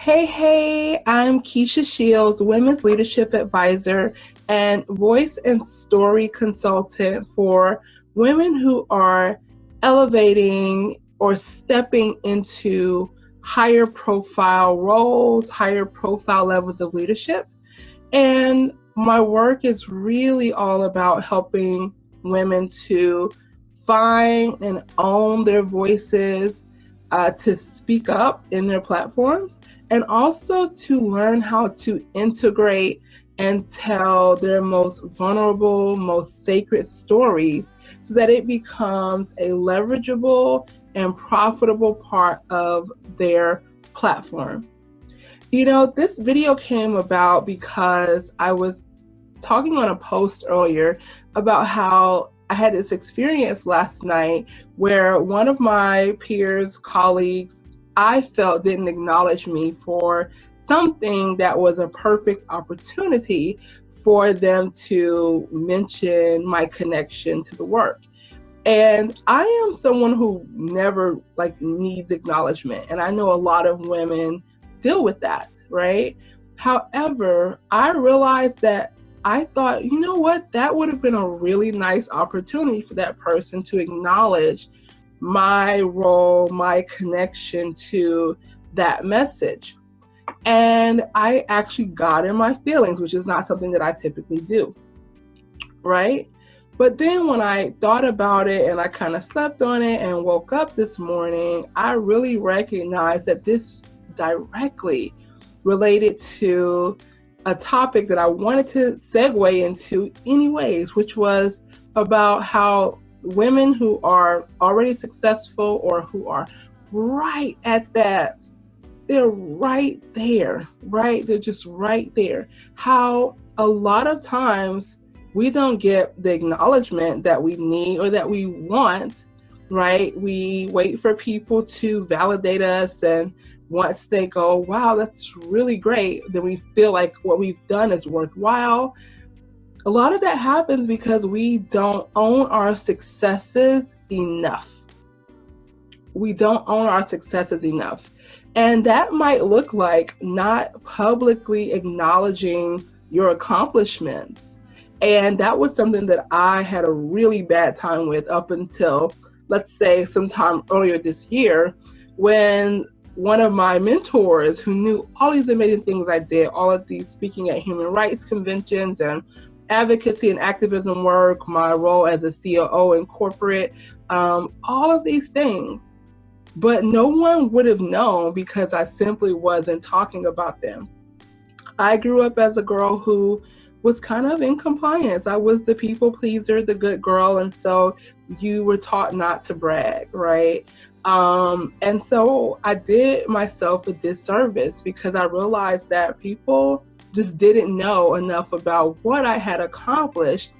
Hey, I'm Keisha Shields, Women's Leadership Advisor and voice and story consultant for women who are elevating or stepping into higher profile roles, higher profile levels of leadership. And my work is really all about helping women to find and own their voices, to speak up in their platforms, and also to learn how to integrate and tell their most vulnerable, most sacred stories so that it becomes a leverageable and profitable part of their platform. This video came about because I was talking on a post earlier about how I had this experience last night where one of my peers, colleagues, I felt didn't acknowledge me for something that was a perfect opportunity for them to mention my connection to the work. And I am someone who never needs acknowledgement. And I know a lot of women deal with that, right? However, I realized that I thought, you know what, that would have been a really nice opportunity for that person to acknowledge my role, my connection to that message. And I actually got in my feelings, which is not something that I typically do, right? But then when I thought about it and I kind of slept on it and woke up this morning, I really recognized that this directly related to a topic that I wanted to segue into anyways, which was about how women who are already successful or who are right at that, they're right there, right? They're just right there. How a lot of times we don't get the acknowledgement that we need or that we want, right? We wait for people to validate us, and once they go, wow, that's really great, then we feel like what we've done is worthwhile. A lot of that happens because we don't own our successes enough. We don't own our successes enough. And that might look like not publicly acknowledging your accomplishments. And that was something that I had a really bad time with up until, let's say, sometime earlier this year, when one of my mentors, who knew all these amazing things I did, all of these speaking at human rights conventions and advocacy and activism work, my role as a COO in corporate, all of these things, but no one would have known because I simply wasn't talking about them. I grew up as a girl who was kind of in compliance. I was the people pleaser, the good girl, and so you were taught not to brag, right? And so I did myself a disservice because I realized that people just didn't know enough about what I had accomplished,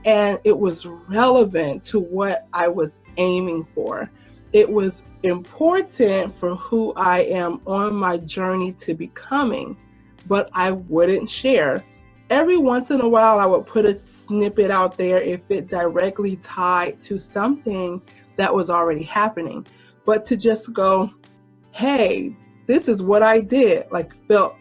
and it was relevant to what I was aiming for. It was important for who I am on my journey to becoming, but I wouldn't share. Every once in a while, I would put a snippet out there if it directly tied to something that was already happening. But to just go, hey, this is what I did, felt,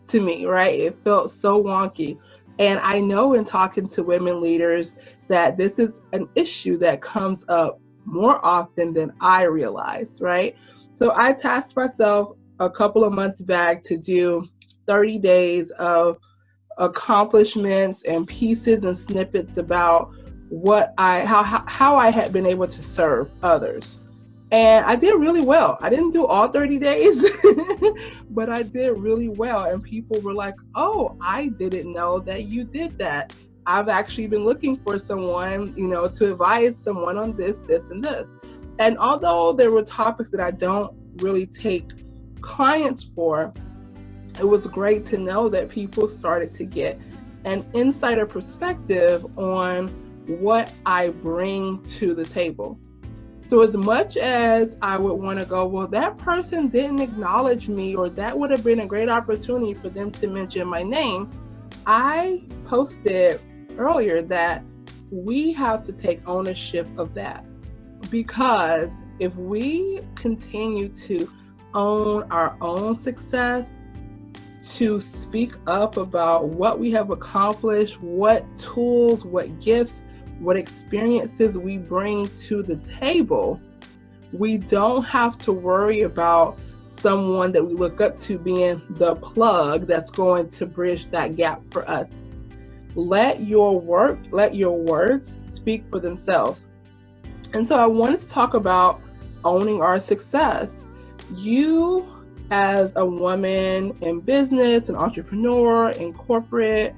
to me, right? It felt so wonky. And I know in talking to women leaders that this is an issue that comes up more often than I realized, right? So I tasked myself a couple of months back to do 30 days of accomplishments and pieces and snippets about how I had been able to serve others. And I did really well. I didn't do all 30 days, but I did really well. And people were like, oh, I didn't know that you did that. I've actually been looking for someone, to advise someone on this, and this. And although there were topics that I don't really take clients for, it was great to know that people started to get an insider perspective on what I bring to the table. So as much as I would want to go, well, that person didn't acknowledge me, or that would have been a great opportunity for them to mention my name, I posted earlier that we have to take ownership of that. Because if we continue to own our own success, to speak up about what we have accomplished, what tools, what gifts, what experiences we bring to the table, we don't have to worry about someone that we look up to being the plug that's going to bridge that gap for us. Let your work, let your words speak for themselves. And so I wanted to talk about owning our success. You, as a woman in business, an entrepreneur, in corporate,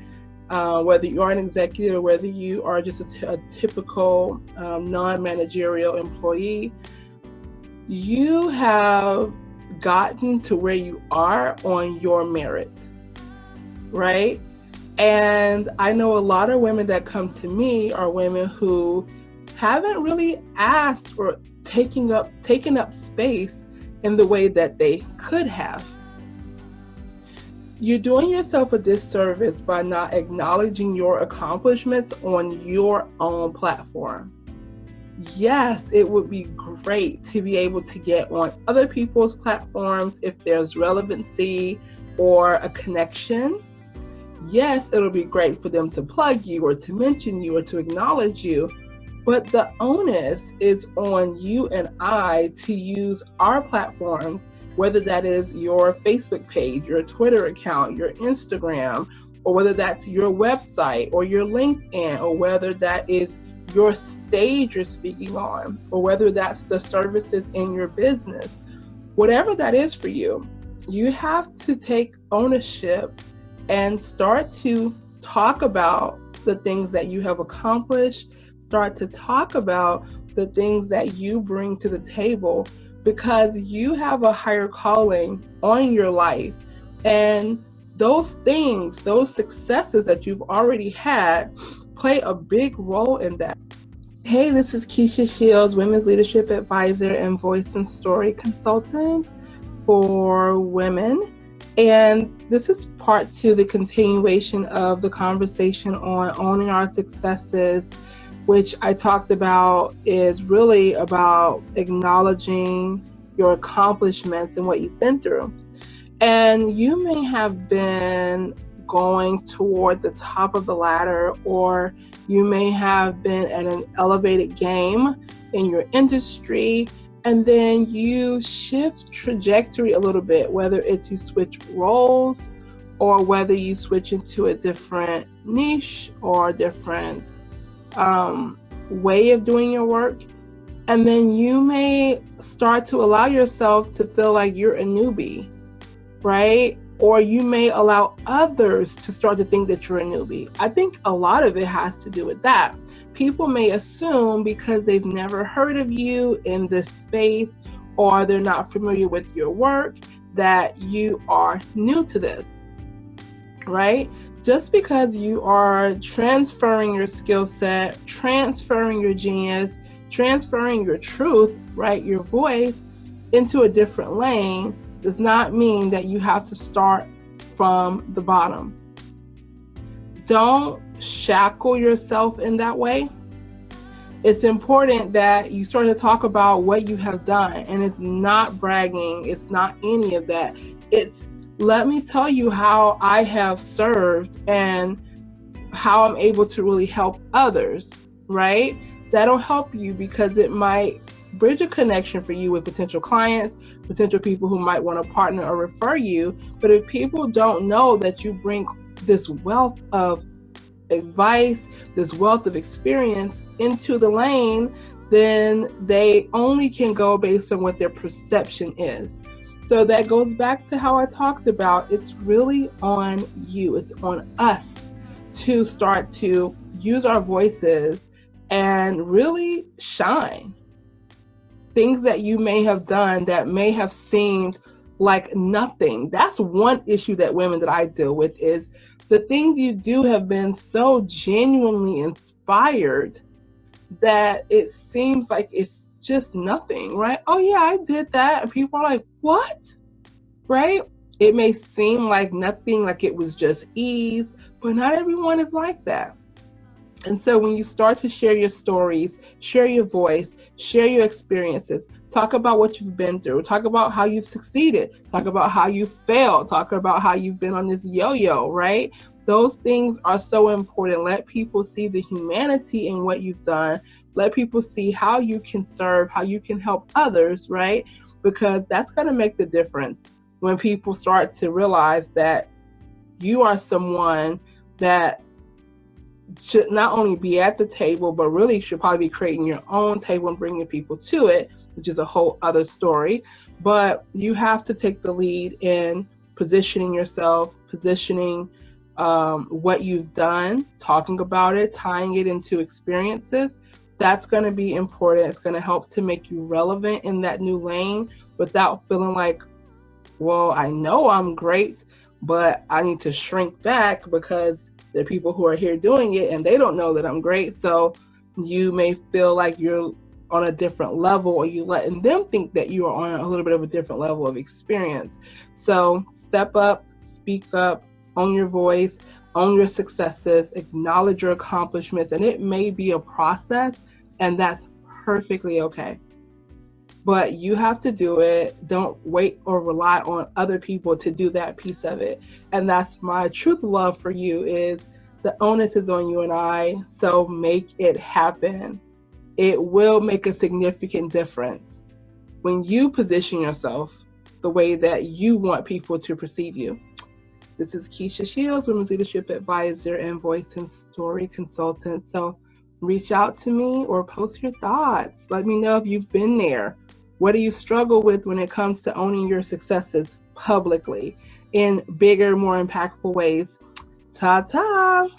whether you are an executive, whether you are just a typical non-managerial employee, you have gotten to where you are on your merit, right? And I know a lot of women that come to me are women who haven't really asked or taken up space in the way that they could have. You're doing yourself a disservice by not acknowledging your accomplishments on your own platform. Yes, it would be great to be able to get on other people's platforms if there's relevancy or a connection. Yes, it'll be great for them to plug you or to mention you or to acknowledge you. But the onus is on you and I to use our platforms, whether that is your Facebook page, your Twitter account, your Instagram, or whether that's your website or your LinkedIn, or whether that is your stage you're speaking on, or whether that's the services in your business. Whatever that is for you, you have to take ownership and start to talk about the things that you have accomplished. Start to talk about the things that you bring to the table, because you have a higher calling on your life. And those things, those successes that you've already had, play a big role in that. Hey, this is Keisha Shields, Women's Leadership Advisor and Voice and Story Consultant for women. And this is part 2, the continuation of the conversation on owning our successes, which I talked about is really about acknowledging your accomplishments and what you've been through. And you may have been going toward the top of the ladder, or you may have been at an elevated game in your industry, and then you shift trajectory a little bit, whether it's you switch roles or whether you switch into a different niche or a different way of doing your work. And then you may start to allow yourself to feel like you're a newbie, right? Or you may allow others to start to think that you're a newbie. I think a lot of it has to do with that. People may assume because they've never heard of you in this space, or they're not familiar with your work, that you are new to this, right? Just because you are transferring your skill set, transferring your genius, transferring your truth, right, your voice, into a different lane, does not mean that you have to start from the bottom. Don't shackle yourself in that way. It's important that you start to talk about what you have done, and it's not bragging, it's not any of that. It's, let me tell you how I have served and how I'm able to really help others, right? That'll help you, because it might bridge a connection for you with potential clients, potential people who might want to partner or refer you. But if people don't know that you bring this wealth of advice, this wealth of experience into the lane, then they only can go based on what their perception is. So that goes back to how I talked about, it's really on you, it's on us to start to use our voices and really shine. Things that you may have done that may have seemed like nothing. That's one issue that women that I deal with, is the things you do have been so genuinely inspired that it seems like it's just nothing, right? Oh yeah, I did that. And people are like, what? Right? It may seem like nothing, like it was just ease, but not everyone is like that. And so when you start to share your stories, share your voice, share your experiences, Talk about what you've been through. Talk about how you've succeeded. Talk about how you failed. Talk about how you've been on this yo-yo, right? Those things are so important. Let people see the humanity in what you've done. Let people see how you can serve, how you can help others, right? Because that's going to make the difference when people start to realize that you are someone that should not only be at the table, but really should probably be creating your own table and bringing people to it, which is a whole other story. But you have to take the lead in positioning yourself, positioning what you've done, talking about it, tying it into experiences. That's going to be important. It's going to help to make you relevant in that new lane without feeling like, well, I know I'm great, but I need to shrink back because there are people who are here doing it and they don't know that I'm great. So you may feel like you're on a different level, or you letting them think that you are on a little bit of a different level of experience. So step up, speak up, own your voice, own your successes, acknowledge your accomplishments. And it may be a process, and that's perfectly okay. But you have to do it. Don't wait or rely on other people to do that piece of it. And that's my truth love for you, is the onus is on you and I. So make it happen. It will make a significant difference when you position yourself the way that you want people to perceive you. This is Keisha Shields, Women's Leadership Advisor and Voice and Story Consultant. So reach out to me or post your thoughts. Let me know if you've been there. What do you struggle with when it comes to owning your successes publicly in bigger, more impactful ways? Ta-ta!